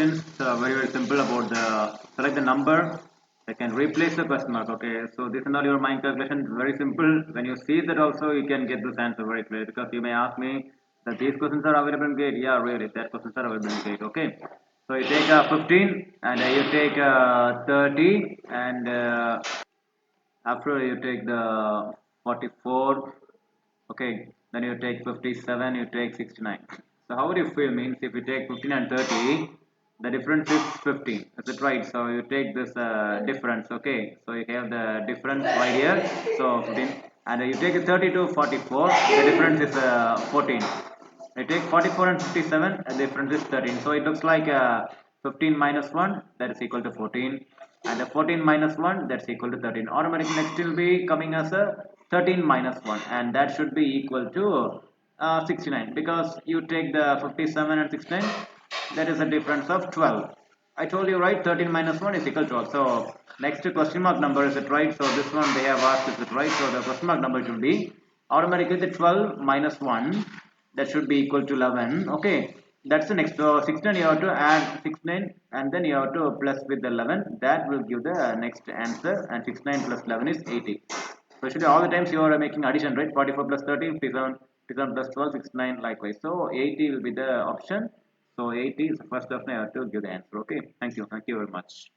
questions very simple about the select the number. I can replace the question mark. Okay, so this is not your mind calculation. Very simple. When you see that also, you can get this answer very clear, because you may ask me that these questions are available in GATE. Yeah, really, that questions are available in GATE. Okay, so you take 15 and you take 30 and after you take the 44. Okay, then you take 57, you take 69. So how would you feel? Means if you take 15 and 30, the difference is 15. Is it right? So you take this difference. Okay, so you have the difference right here. So 15, and you take 30 to 44. The difference is 14. You take 44 and 57. The difference is 13. So it looks like 15 minus 1, that is equal to 14, and 14 minus 1, that's equal to 13. Automatically next will be coming as a 13 minus 1, and that should be equal to 69, because you take the 57 and 69, that is a difference of 12. I told you, right? 13 minus 1 is equal to 12. So next question mark number, is it right? So this one they have asked, is it right? So the question mark number should be automatically the 12 minus 1, that should be equal to 11. Okay, that's the next. So 69 you have to add 69 and then you have to plus with the 11, that will give the next answer, and 69 plus 11 is 80. So should all the times you are making addition, right? 44 plus 30, 57, 57 plus 12, 69 likewise. So 80 will be the option. So 80 is the first option. I have to give the answer. Okay, thank you very much.